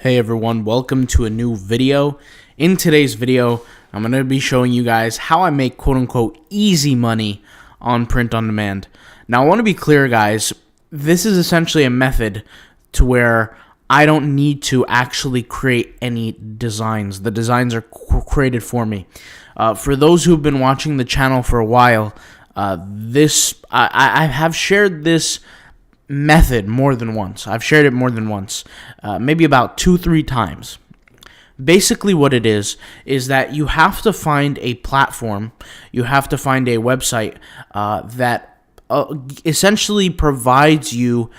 Hey everyone, welcome to a new video. In today's video, I'm going to be showing you guys how I make quote-unquote easy money on print on demand. Now I want to be clear guys, this is essentially a method to where I don't need to actually create any designs. The designs are created for me. For those who've been watching the channel for a while, I have shared this method more than once. I've shared it more than once, maybe about 2-3 times. Basically what it is that you have to find a platform, you have to find a website that essentially provides you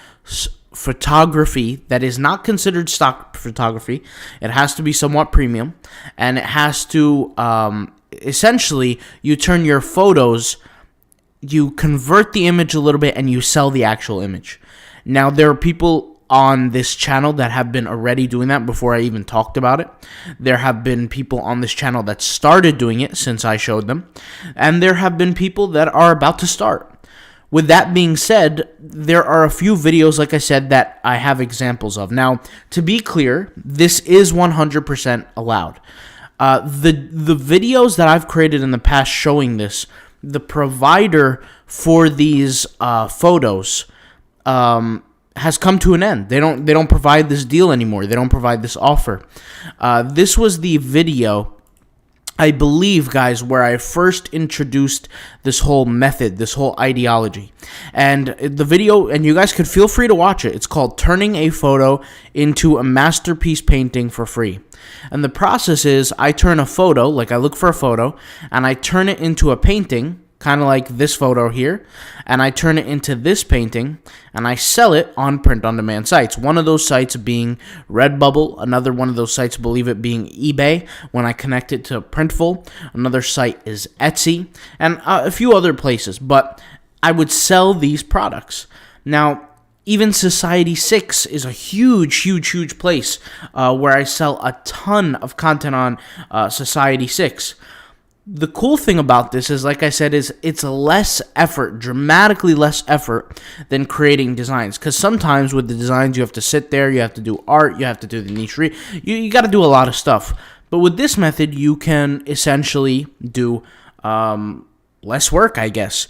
photography that is not considered stock photography. It has to be somewhat premium, and it has to essentially you turn your photos, you convert the image a little bit, and you sell the actual image. Now, there are people on this channel that have been already doing that before I even talked about it. There have been people on this channel that started doing it since I showed them. And there have been people that are about to start. With that being said, there are a few videos, like I said, that I have examples of. Now, to be clear, this is 100% allowed. The videos that I've created in the past showing this, the provider for these photos has come to an end. They don't provide this deal anymore. They don't provide this offer. This was the video, I believe, guys, where I first introduced this whole method, this whole ideology. And the video, and you guys could feel free to watch it. It's called Turning a Photo into a Masterpiece Painting for Free. And the process is I turn a photo, like I look for a photo, and I turn it into a painting, kind of like this photo here, and I turn it into this painting, and I sell it on print-on-demand sites. One of those sites being Redbubble, another one of those sites, believe it, being eBay, when I connect it to Printful. Another site is Etsy, and a few other places, but I would sell these products. Now, even Society6 is a huge place where I sell a ton of content on Society6. The cool thing about this is, like I said, is it's less effort, dramatically less effort than creating designs. Because sometimes with the designs, you have to sit there, you have to do art, you have to do the niche, you got to do a lot of stuff. But with this method, you can essentially do less work, I guess.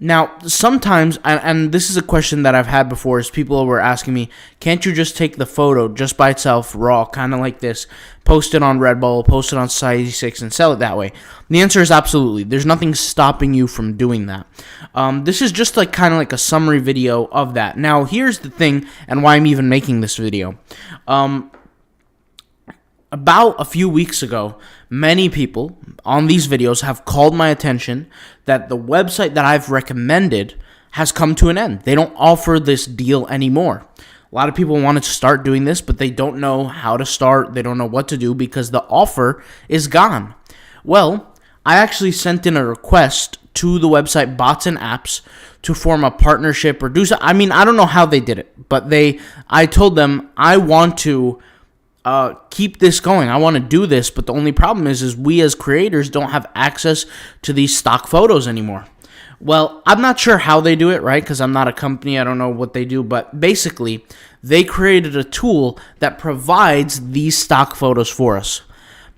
Now, sometimes, and this is a question that I've had before, is people were asking me, can't you just take the photo just by itself, raw, kind of like this, post it on Redbubble, post it on Society6, and sell it that way? And the answer is absolutely. There's nothing stopping you from doing that. This is just like kind of like a summary video of that. Now, here's the thing, and why I'm even making this video. About a few weeks ago, many people on these videos have called my attention that the website that I've recommended has come to an end. They don't offer this deal anymore. A lot of people wanted to start doing this, but they don't know how to start. They don't know what to do because the offer is gone. Well, I actually sent in a request to the website Bots and Apps to form a partnership or do so. I mean, I don't know how they did it, but I told them I want to keep this going. I want to do this, but the only problem is we as creators don't have access to these stock photos anymore. Well, I'm not sure how they do it, right? Because I'm not a company. I don't know what they do, but basically, they created a tool that provides these stock photos for us.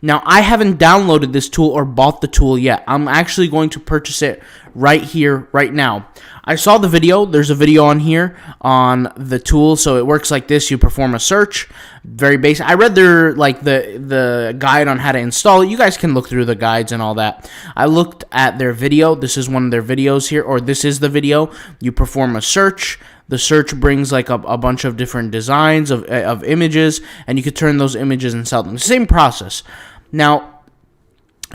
Now, I haven't downloaded this tool or bought the tool yet. I'm actually going to purchase it right here, right now. I saw the video. There's a video on here on the tool. So it works like this. You perform a search. Very basic. I read their the guide on how to install it. You guys can look through the guides and all that. I looked at their video. This is one of their videos here, or this is the video. You perform a search. The search brings like a bunch of different designs of images, and you could turn those images and sell them. Same process. Now,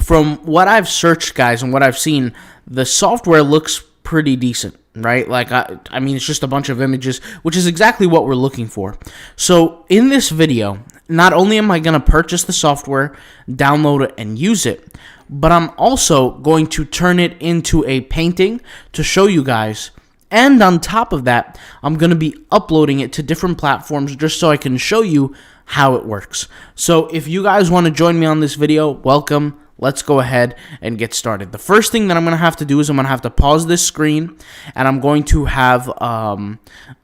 from what I've searched, guys, and what I've seen, the software looks pretty decent, right? Like, I mean, it's just a bunch of images, which is exactly what we're looking for. So, in this video, not only am I going to purchase the software, download it, and use it, but I'm also going to turn it into a painting to show you guys. And on top of that, I'm going to be uploading it to different platforms just so I can show you how it works. So if you guys want to join me on this video, welcome. let's go ahead and get started. The first thing that I'm going to have to do is I'm going to have to pause this screen, and I'm going to have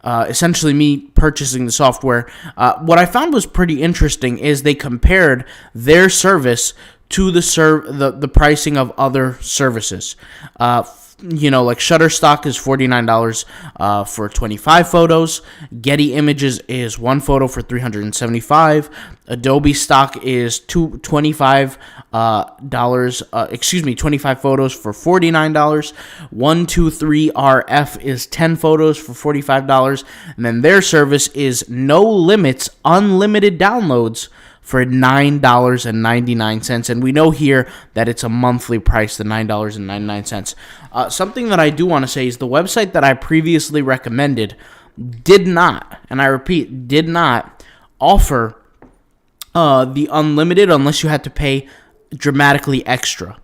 essentially me purchasing the software. What I found was pretty interesting is they compared their service to the pricing of other services. Like Shutterstock is $49 for 25 photos. Getty Images is one photo for $375. Adobe Stock is 25 25 photos for $49. 123RF is 10 photos for $45, and then their service is no limits, unlimited downloads for $9.99, and we know here that it's a monthly price, the $9.99. Something that I do want to say is the website that I previously recommended did not, and I repeat, did not offer the unlimited unless you had to pay dramatically extra.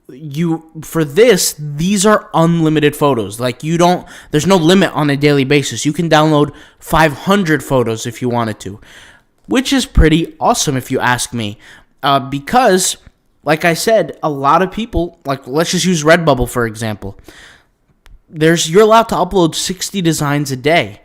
These are unlimited photos. There's no limit on a daily basis. You can download 500 photos if you wanted to, which is pretty awesome if you ask me, because, like I said, a lot of people, let's just use Redbubble for example. You're allowed to upload 60 designs a day.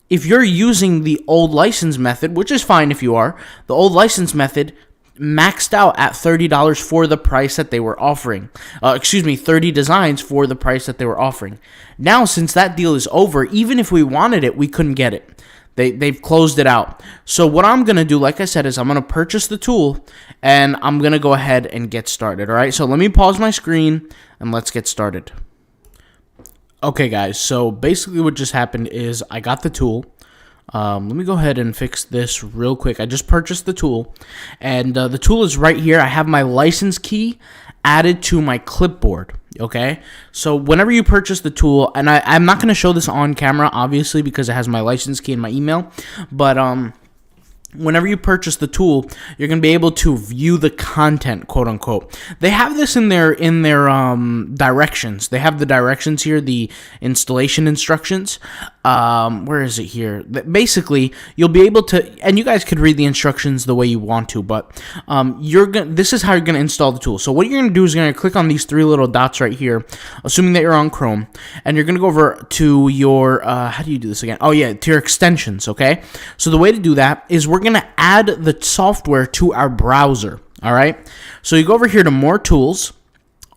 If you're using the old license method, which is fine if you are, the old license method maxed out at $30 for the price that they were offering. 30 designs for the price that they were offering. Now, since that deal is over, even if we wanted it, we couldn't get it. They've closed it out. So what I'm going to do, like I said, is I'm going to purchase the tool, and I'm going to go ahead and get started, all right? So let me pause my screen, and let's get started. Okay, guys, so basically what just happened is I got the tool. Let me go ahead and fix this real quick. I just purchased the tool, and the tool is right here. I have my license key added to my clipboard. Okay, so whenever you purchase the tool, and I'm not going to show this on camera, obviously, because it has my license key and my email, but whenever you purchase the tool, you're going to be able to view the content, quote unquote. They have this in their directions. They have the directions here, the installation instructions. Where is it here? Basically, you'll be able to, and you guys could read the instructions the way you want to, but this is how you're going to install the tool. So what you're going to do is you're going to click on these three little dots right here, assuming that you're on Chrome, and you're going to go over to your, how do you do this again? Oh yeah, to your extensions, okay? So the way to do that is we're going to add the software to our browser, all right? So you go over here to More Tools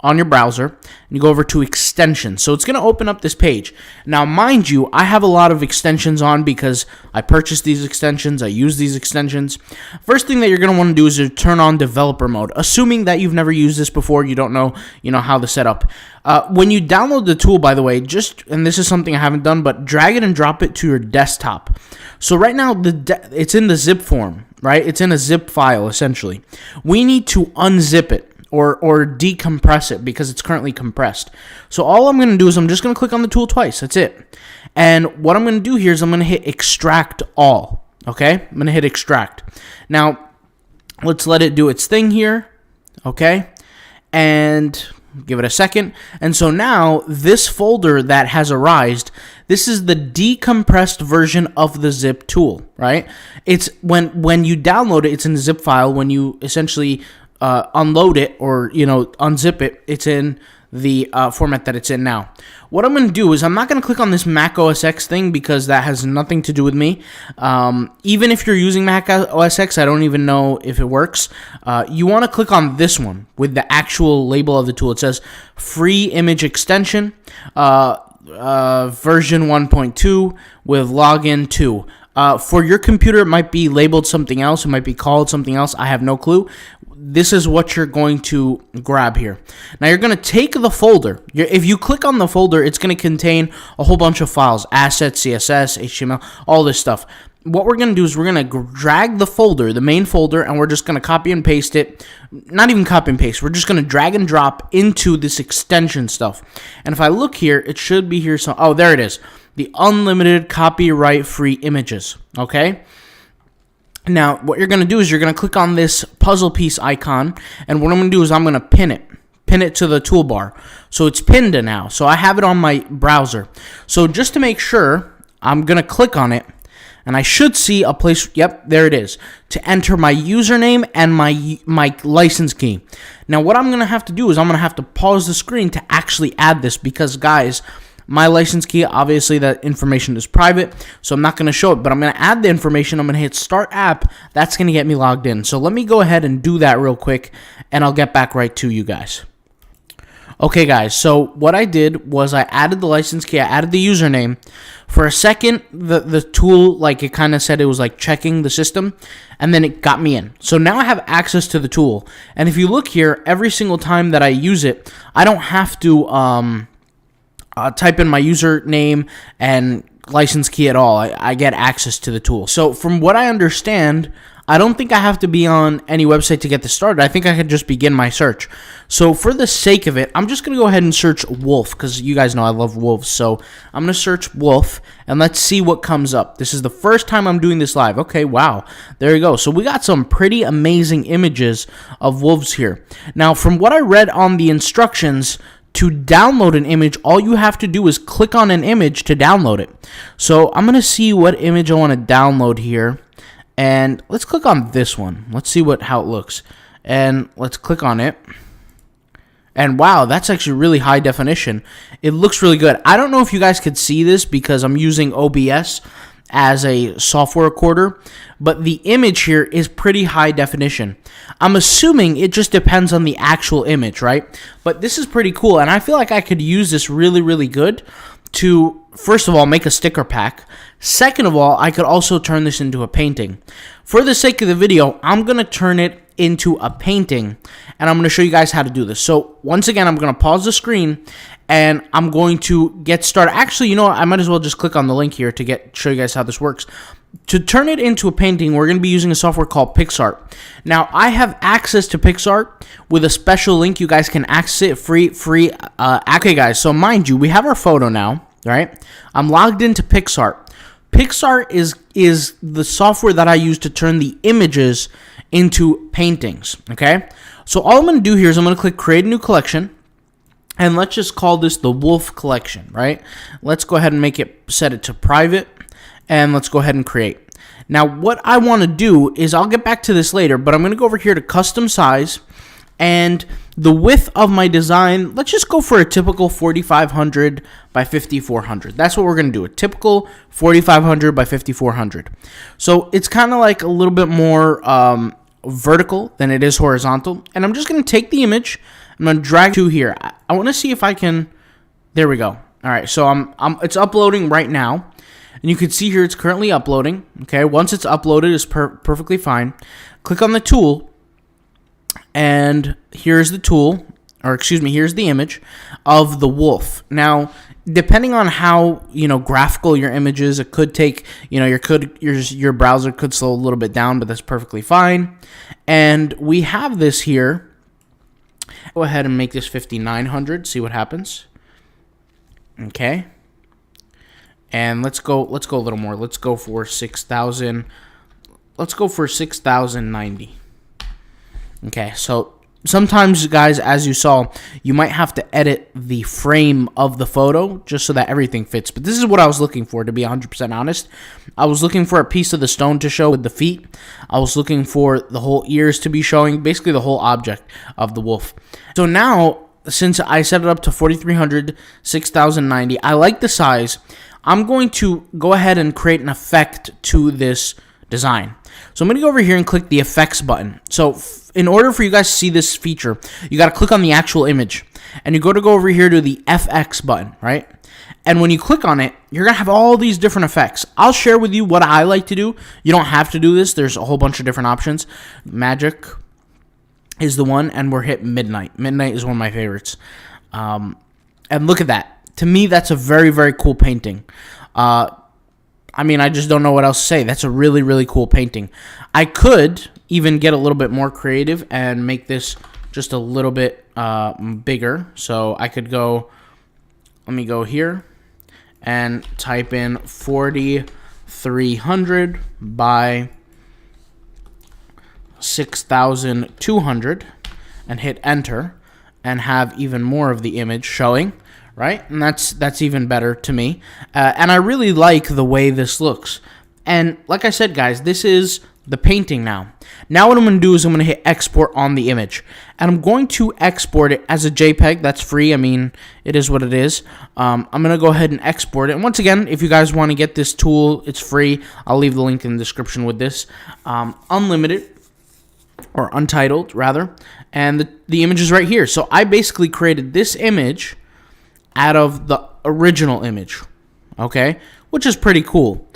on your browser, and you go over to Extensions. So it's going to open up this page. Now, mind you, I have a lot of extensions on because I purchased these extensions, I use these extensions. First thing that you're going to want to do is to turn on developer mode, assuming that you've never used this before, you don't know, how to set up. When you download the tool, by the way, and this is something I haven't done, but drag it and drop it to your desktop. So right now, it's in the zip form, right? It's in a zip file, essentially. We need to unzip it or decompress it because it's currently compressed. So all I'm going to do is I'm just going to click on the tool twice. That's it. And what I'm going to do here is I'm going to hit Extract All, okay? I'm going to hit Extract. Now, let's let it do its thing here, okay? And give it a second. And so now this folder that has arisen, this is the decompressed version of the zip tool, right? It's when you download it, it's in the zip file. When you essentially unload it or unzip it, it's in the format that it's in now. What I'm going to do is I'm not going to click on this Mac OS X thing because that has nothing to do with me. Even if you're using Mac OS X, I don't even know if it works. You want to click on this one with the actual label of the tool. It says Free Image Extension, version 1.2 with login 2. For your computer, it might be labeled something else. It might be called something else. I have no clue. This is what you're going to grab here. Now, you're going to take the folder. If you click on the folder, it's going to contain a whole bunch of files, assets, CSS, HTML, all this stuff. What we're going to do is we're going to drag the folder, the main folder, and we're just going to copy and paste it. Not even copy and paste. We're just going to drag and drop into this extension stuff. And if I look here, it should be here. Oh, there it is. The unlimited copyright-free images, okay? Now, what you're going to do is you're going to click on this puzzle piece icon, and what I'm going to do is I'm going to pin it to the toolbar. So it's pinned now. So I have it on my browser. So just to make sure, I'm going to click on it, and I should see a place, yep, there it is, to enter my username and my license key. Now what I'm going to have to do is I'm going to have to pause the screen to actually add this, because guys, my license key, obviously that information is private, so I'm not going to show it, but I'm going to add the information. I'm going to hit start app. That's going to get me logged in. So let me go ahead and do that real quick, and I'll get back right to you guys. Okay guys, so what I did was I added the license key, I added the username. For a second, the tool, like, it kind of said it was like checking the system, and then it got me in. So now I have access to the tool, and if you look here, every single time that I use it, I don't have to type in my username and license key at all. I get access to the tool. So from what I understand, I don't think I have to be on any website to get this started. I think I could just begin my search. So for the sake of it, I'm just going to go ahead and search wolf, because you guys know I love wolves. So I'm going to search wolf, and let's see what comes up. This is the first time I'm doing this live. Okay, wow. There you go. So we got some pretty amazing images of wolves here. Now, from what I read on the instructions, to download an image, all you have to do is click on an image to download it. So I'm going to see what image I want to download here. And let's click on this one. Let's see how it looks. And let's click on it. And wow, that's actually really high definition. It looks really good. I don't know if you guys could see this because I'm using OBS as a software recorder, but the image here is pretty high definition. I'm assuming it just depends on the actual image, right? But this is pretty cool, and I feel like I could use this really, really good to, first of all, make a sticker pack. Second of all, I could also turn this into a painting. For the sake of the video, I'm going to turn it into a painting, and I'm going to show you guys how to do this. So once again, I'm going to pause the screen, and I'm going to get started. Actually, you know what? I might as well just click on the link here to show you guys how this works. To turn it into a painting, we're going to be using a software called PixArt. Now, I have access to PixArt with a special link. You guys can access it free. Okay, guys, so mind you, we have our photo now, right? I'm logged into PixArt. PixArt is the software that I use to turn the images into paintings, okay? So all I'm going to do here is I'm going to click Create a New Collection. And let's just call this the Wolf Collection, right? Let's go ahead and set it to private, and let's go ahead and create. Now, what I want to do is, I'll get back to this later, but I'm going to go over here to custom size, and the width of my design, let's just go for a typical 4500 by 5400. That's what we're going to do, a typical 4500 by 5400. So it's kind of like a little bit more vertical than it is horizontal, and I'm just going to take the image. I'm going to drag to here. I want to see if I can, there we go. All right, so it's uploading right now, and you can see here it's currently uploading. Okay, once it's uploaded, it's perfectly fine. Click on the tool, and here's the tool, or excuse me, here's the image of the wolf. Now, depending on how, graphical your image is, it could take, your browser could slow a little bit down, but that's perfectly fine. And we have this here. Go ahead and make this 5900. See what happens. Okay. And let's go a little more. Let's go for 6000. Let's go for 6090. Okay, so sometimes, guys, as you saw, you might have to edit the frame of the photo just so that everything fits. But this is what I was looking for, to be 100% honest. I was looking for a piece of the stone to show with the feet. I was looking for the whole ears to be showing, basically the whole object of the wolf. So now, since I set it up to 4300, 6090, I like the size. I'm going to go ahead and create an effect to this design. So I'm going to go over here and click the effects button. So in order for you guys to see this feature, you got to click on the actual image, and you go over here to the FX button, right? And when you click on it, you're going to have all these different effects. I'll share with you what I like to do. You don't have to do this. There's a whole bunch of different options. Magic is the one, and we're hit midnight. Midnight is one of my favorites. And look at that. To me, that's a very, very cool painting. I mean, I just don't know what else to say. That's a really, really cool painting. I could even get a little bit more creative and make this just a little bit bigger. So I could go, let me go here and type in 4300 by 6200 and hit enter and have even more of the image showing. Right? And that's even better to me. And I really like the way this looks. And like I said, guys, this is the painting now. Now what I'm going to do is I'm going to hit export on the image. And I'm going to export it as a JPEG. That's free. I mean, it is what it is. I'm going to go ahead and export it. And once again, if you guys want to get this tool, it's free. I'll leave the link in the description with this. Unlimited, or untitled, rather. And the image is right here. So I basically created this image out of the original image. Okay? Which is pretty cool.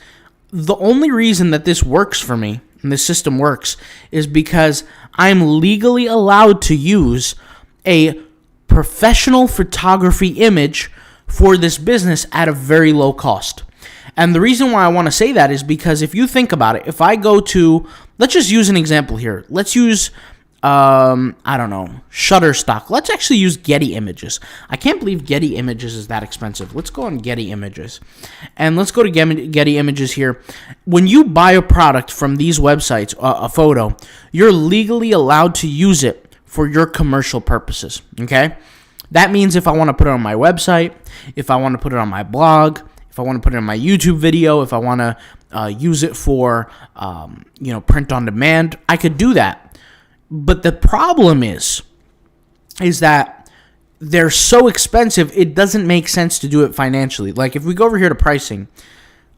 The only reason that this works for me, and this system works, is because I'm legally allowed to use a professional photography image for this business at a very low cost. And the reason why I want to say that is because if you think about it, if I go to, let's just use an example here. Let's use, I don't know, Shutterstock. Let's actually use Getty Images. I can't believe Getty Images is that expensive. Let's go on Getty Images. And let's go to Getty Images here. When you buy a product from these websites, a photo, you're legally allowed to use it for your commercial purposes, okay? That means if I want to put it on my website, if I want to put it on my blog, if I want to put it in my YouTube video, if I want to use it for, print on demand, I could do that. But the problem is that they're so expensive, it doesn't make sense to do it financially. Like if we go over here to pricing,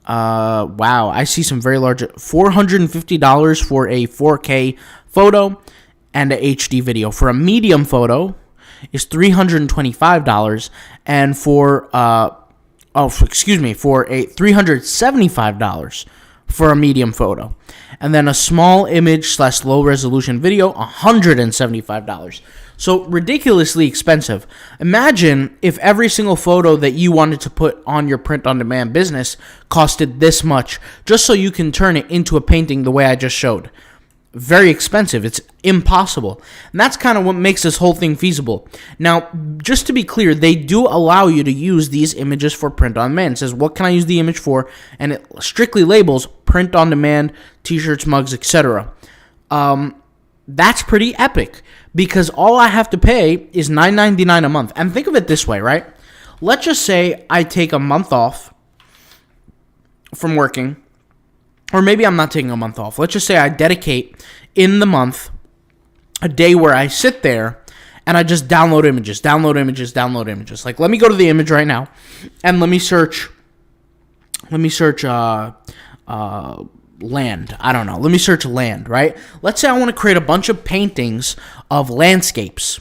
wow, I see some very large, $450 for a 4K photo and a HD video. For a medium photo is $325, and for for a $375 for a medium photo. And then a small image / low resolution video, $175. So ridiculously expensive. Imagine if every single photo that you wanted to put on your print on demand business costed this much, just so you can turn it into a painting the way I just showed. Very expensive. It's impossible. And that's kind of what makes this whole thing feasible. Now, just to be clear, they do allow you to use these images for print on demand. It says, what can I use the image for? And it strictly labels print on demand, t-shirts, mugs, etc. That's pretty epic, because all I have to pay is $9.99 a month. And think of it this way, right? Let's just say I take a month off from working. Or maybe I'm not taking a month off. Let's just say I dedicate in the month a day where I sit there and I just download images. Like, let me go to the image right now and let me search land. I don't know. Let me search land, right? Let's say I want to create a bunch of paintings of landscapes.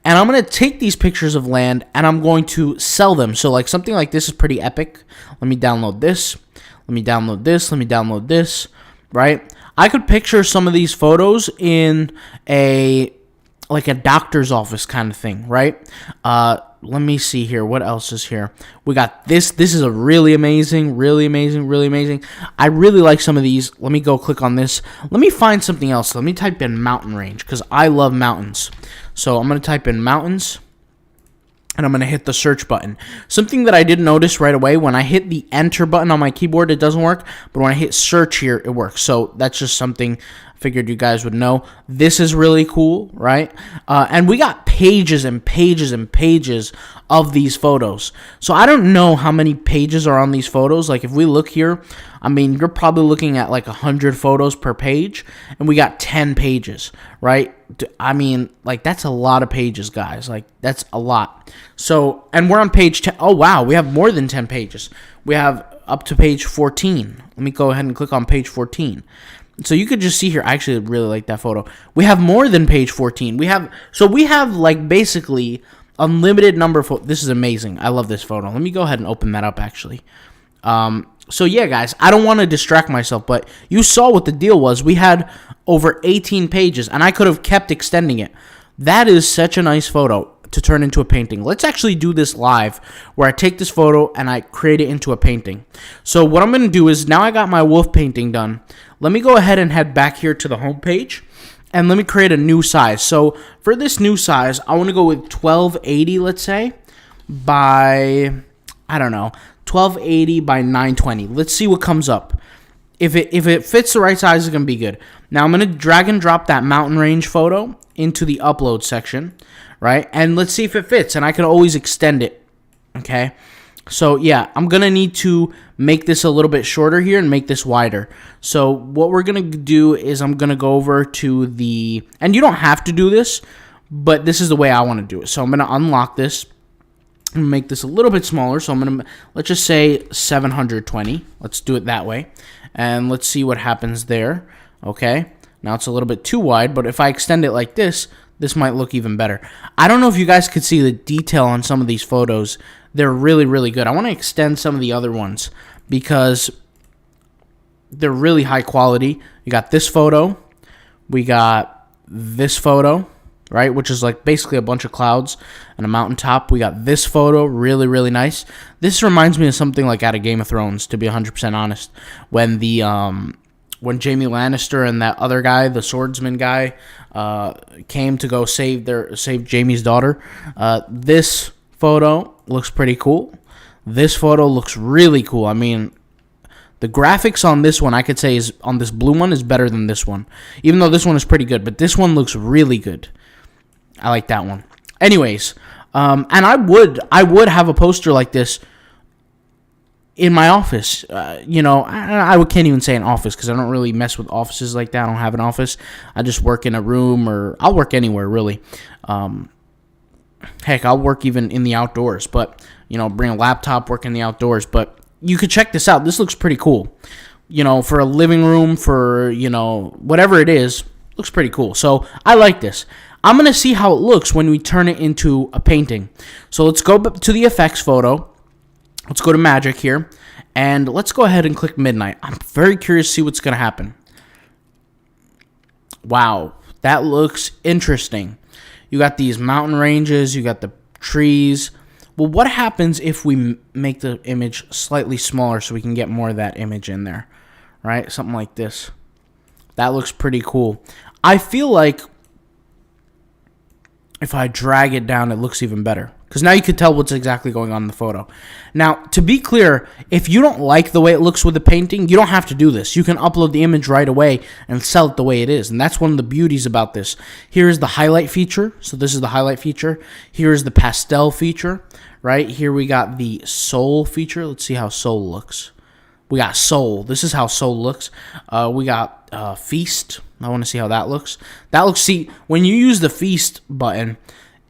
And I'm going to take these pictures of land and I'm going to sell them. So like something like this is pretty epic. Let me download this. Let me download this, right? I could picture some of these photos in a doctor's office kind of thing, right? Let me see here. What else is here? We got this. This is a really amazing. I really like some of these. Let me go click on this. Let me find something else. Let me type in mountain range, because I love mountains. So I'm going to type in mountains. And I'm going to hit the search button. Something that I didn't notice right away, when I hit the enter button on my keyboard, it doesn't work. But when I hit search here, it works. So that's just something I figured you guys would know. This is really cool, right? And we got pages and pages and pages of these photos. So I don't know how many pages are on these photos. Like if we look here, I mean, you're probably looking at like 100 photos per page. And we got 10 pages, right? I mean, like, that's a lot of pages, guys. Like, that's a lot. So, and we're on page 10. Oh, wow. We have more than 10 pages. We have up to page 14. Let me go ahead and click on page 14. So you could just see here. I actually really like that photo. We have more than page 14. We have like basically unlimited number of photos. This is amazing. I love this photo. Let me go ahead and open that up, actually. So yeah, guys, I don't want to distract myself, but you saw what the deal was. We had over 18 pages, and I could have kept extending it. That is such a nice photo to turn into a painting. Let's actually do this live, where I take this photo and I create it into a painting. So what I'm going to do is, now I got my wolf painting done. Let me go ahead and head back here to the home page, and let me create a new size. So for this new size, I want to go with 1280, let's say, by, I don't know, 1280 by 920. Let's see what comes up. If it fits the right size, it's going to be good. Now I'm going to drag and drop that mountain range photo into the upload section, right? And let's see if it fits. And I can always extend it, okay? So yeah, I'm going to need to make this a little bit shorter here and make this wider. So what we're going to do is I'm going to go over to the, and you don't have to do this, but this is the way I want to do it. So I'm going to unlock this and make this a little bit smaller. So I'm going to, let's just say 720. Let's do it that way. And let's see what happens there. Okay. Now it's a little bit too wide, but if I extend it like this, this might look even better. I don't know if you guys could see the detail on some of these photos. They're really, really good. I want to extend some of the other ones because they're really high quality. You got this photo. We got this photo, right, which is like basically a bunch of clouds and a mountaintop. We got this photo, really, really nice. This reminds me of something like out of Game of Thrones, to be 100% honest. When the when Jaime Lannister and that other guy, the swordsman guy, came to go save Jaime's daughter. This photo looks pretty cool. This photo looks really cool. I mean, the graphics on this one, I could say, is on this blue one is better than this one. Even though this one is pretty good, but this one looks really good. I like that one. Anyways, and I would have a poster like this in my office. I can't even say an office because I don't really mess with offices like that. I don't have an office. I just work in a room, or I'll work anywhere, really. Heck, I'll work even in the outdoors, but, bring a laptop, work in the outdoors. But you could check this out. This looks pretty cool. For a living room, for, whatever it is, looks pretty cool. So I like this. I'm going to see how it looks when we turn it into a painting. So let's go to the effects photo. Let's go to magic here, and let's go ahead and click midnight. I'm very curious to see what's going to happen. Wow, that looks interesting. You got these mountain ranges, you got the trees. Well, what happens if we make the image slightly smaller so we can get more of that image in there, right? Something like this. That looks pretty cool. I feel like if I drag it down, it looks even better. Because now you can tell what's exactly going on in the photo. Now, to be clear, if you don't like the way it looks with the painting, you don't have to do this. You can upload the image right away and sell it the way it is. And that's one of the beauties about this. Here is the highlight feature. So this is the highlight feature. Here is the pastel feature, right? Here we got the soul feature. Let's see how soul looks. We got soul. This is how soul looks. We got feast. I want to see how that looks. See, when you use the feast button,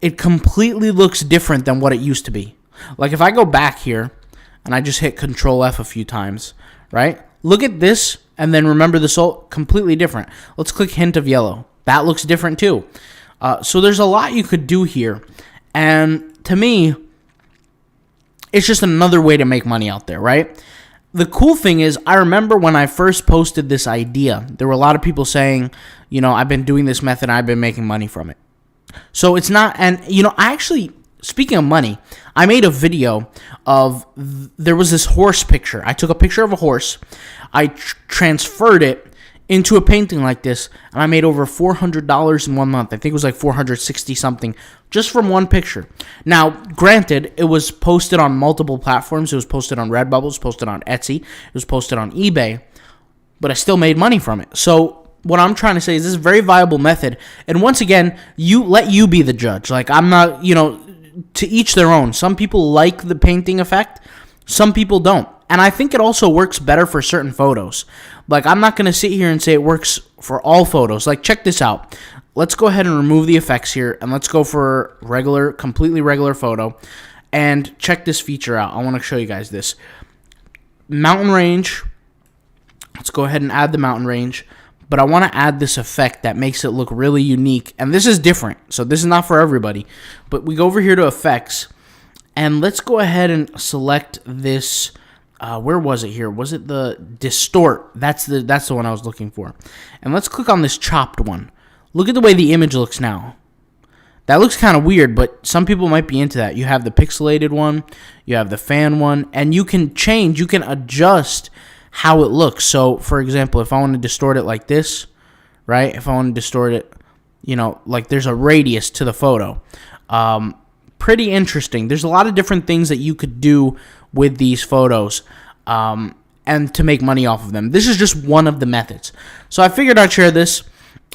it completely looks different than what it used to be. Like if I go back here and I just hit Control F a few times, right? Look at this, and then remember the soul, completely different. Let's click hint of yellow. That looks different too. So there's a lot you could do here. And to me, it's just another way to make money out there, right? The cool thing is, I remember when I first posted this idea, there were a lot of people saying, I've been doing this method and I've been making money from it. So it's not, and I actually, speaking of money, I made a video of, there was this horse picture. I took a picture of a horse, I transferred it into a painting like this, and I made over $400 in 1 month. I think it was like 460 something, just from one picture. Now, granted, it was posted on multiple platforms. It was posted on Redbubble, it was posted on Etsy, it was posted on eBay, but I still made money from it. So what I'm trying to say is this is a very viable method. And once again, let you be the judge. Like, I'm not, to each their own. Some people like the painting effect. Some people don't. And I think it also works better for certain photos. Like, I'm not going to sit here and say it works for all photos. Like, check this out. Let's go ahead and remove the effects here. And let's go for completely regular photo. And check this feature out. I want to show you guys this. Mountain range. Let's go ahead and add the mountain range. But I want to add this effect that makes it look really unique. And this is different. So this is not for everybody. But we go over here to effects. And let's go ahead and select this. Where was it here? Was it the distort? That's the one I was looking for. And let's click on this chopped one. Look at the way the image looks now. That looks kind of weird, but some people might be into that. You have the pixelated one. You have the fan one. And you can adjust how it looks. So, for example, if I want to distort it like this, right? If I want to distort it, like there's a radius to the photo. Pretty interesting. There's a lot of different things that you could do with these photos and to make money off of them. This is just one of the methods. So I figured I'd share this.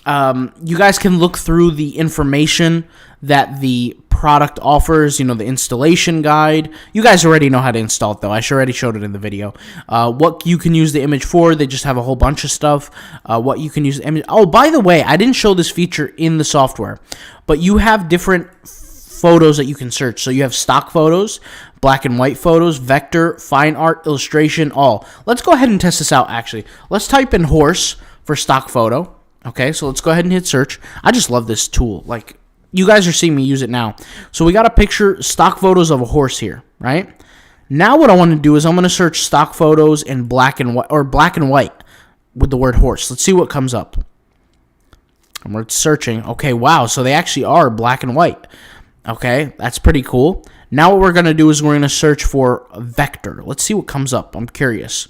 You guys can look through the information that the product offers, you know, the installation guide. You guys already know how to install it, though. I already showed it in the video. What you can use the image for. They just have a whole bunch of stuff. What you can use the image. Oh, by the way, I didn't show this feature in the software, but you have different photos that you can search. So you have stock photos, black and white photos, vector, fine art, illustration, all. Let's go ahead and test this out, actually. Let's type in horse for stock photo. Okay, so let's go ahead and hit search. I just love this tool. Like, you guys are seeing me use it now. So we got a picture, stock photos of a horse here, right? Now what I want to do is I'm going to search stock photos in black and white, or black and white with the word horse. Let's see what comes up. And we're searching. Okay, wow, so they actually are black and white. Okay, that's pretty cool. Now what we're going to do is we're going to search for vector. Let's see what comes up. I'm curious.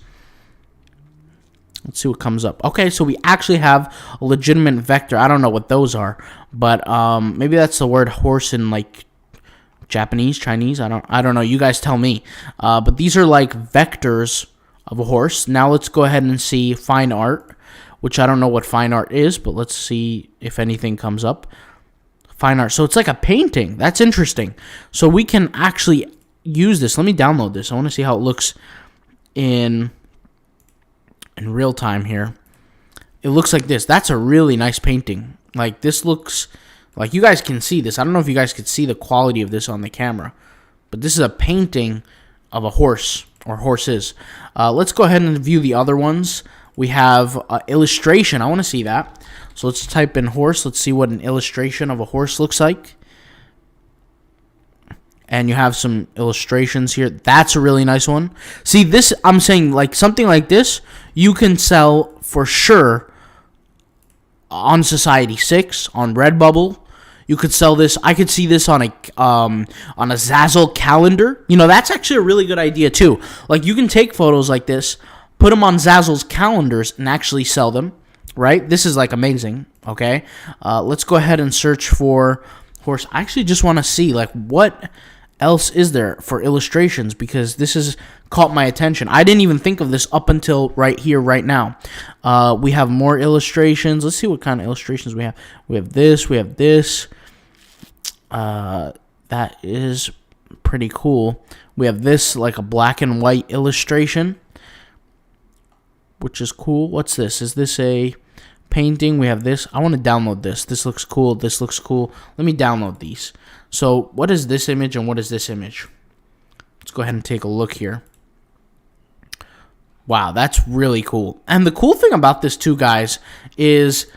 Let's see what comes up. Okay, so we actually have a legitimate vector. I don't know what those are, but maybe that's the word horse in like Japanese, Chinese. I don't know. You guys tell me. But these are like vectors of a horse. Now let's go ahead and see fine art, which I don't know what fine art is, but let's see if anything comes up. Fine art. So it's like a painting. That's interesting. So we can actually use this. Let me download this. I want to see how it looks in real time here. It looks like this. That's a really nice painting. Like, this looks like, you guys can see this. I don't know if you guys could see the quality of this on the camera, but this is a painting of a horse or horses. Let's go ahead and view the other ones. We have illustration. I want to see that. So let's type in horse. Let's see what an illustration of a horse looks like. And you have some illustrations here. That's a really nice one. See, this, I'm saying, like, something like this, you can sell for sure on Society6, on Redbubble. You could sell this. I could see this on a Zazzle calendar. You know, that's actually a really good idea, too. Like, you can take photos like this, put them on Zazzle's calendars, and actually sell them, right? This is, like, amazing, okay? Let's go ahead and search for horse. I actually just want to see, like, what else is there for illustrations, because this has caught my attention. I didn't even think of this up until right here, right now. We have more illustrations. Let's see what kind of illustrations we have. We have this. We have this. That is pretty cool. We have this, like a black and white illustration, which is cool. What's this? Is this a painting? We have this. I want to download this. This looks cool. This looks cool. Let me download these. So what is this image and what is this image? Let's go ahead and take a look here. Wow, that's really cool. And the cool thing about this too, guys, is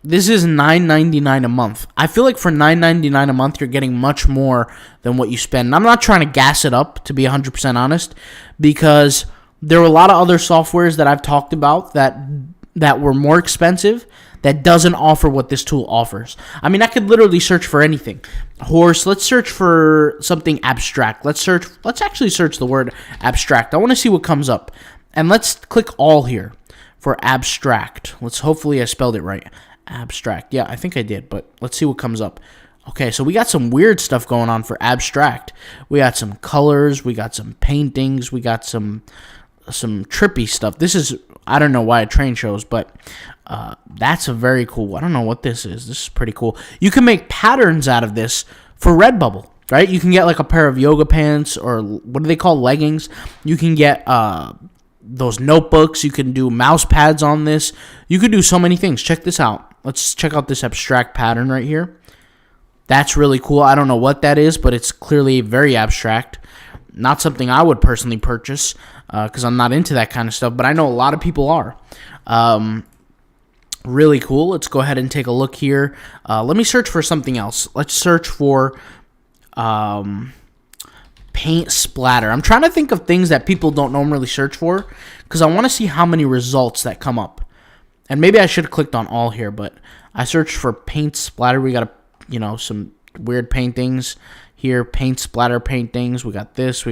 this is $9.99 a month. I feel like for $9.99 a month, you're getting much more than what you spend. And I'm not trying to gas it up, to be 100% honest, because there were a lot of other softwares that I've talked about that were more expensive, that doesn't offer what this tool offers. I mean, I could literally search for anything. Horse, let's search for something abstract. Let's actually search the word abstract. I want to see what comes up. And let's click all here for abstract. Hopefully I spelled it right. Abstract. Yeah, I think I did, but let's see what comes up. Okay, so we got some weird stuff going on for abstract. We got some colors, we got some paintings, we got some trippy stuff. This is, I don't know why it train shows, but that's a very cool. I don't know what this is. This is pretty cool. You can make patterns out of this for Redbubble, right? You can get like a pair of yoga pants, or what do they call, leggings? You can get those notebooks. You can do mouse pads on this. You could do so many things. Check this out. Let's check out this abstract pattern right here. That's really cool. I don't know what that is, but it's clearly very abstract. Not something I would personally purchase because I'm not into that kind of stuff, but I know a lot of people are. Really cool. Let's go ahead and take a look here. Let me search for something else. Let's search for paint splatter. I'm trying to think of things that people don't normally search for because I want to see how many results that come up. And maybe I should have clicked on all here, but I searched for paint splatter. We got some weird paintings here, paint splatter paintings. We got this,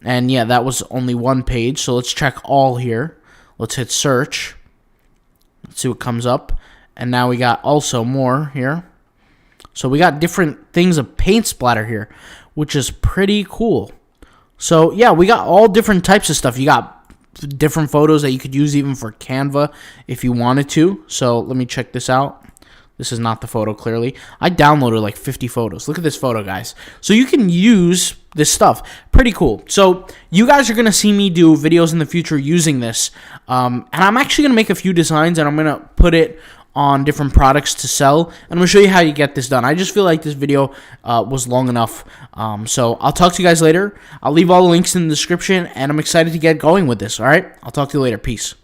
and yeah, that was only one page. So let's check all here. Let's hit search. Let's see what comes up. And now we got also more here. So we got different things of paint splatter here, which is pretty cool. So yeah, we got all different types of stuff. You got different photos that you could use even for Canva if you wanted to. So let me check this out. This is not the photo, clearly. I downloaded like 50 photos. Look at this photo, guys. So you can use this stuff. Pretty cool. So you guys are going to see me do videos in the future using this. And I'm actually going to make a few designs, and I'm going to put it on different products to sell, and I'm going to show you how you get this done. I just feel like this video was long enough, so I'll talk to you guys later. I'll leave all the links in the description, and I'm excited to get going with this, alright? I'll talk to you later. Peace.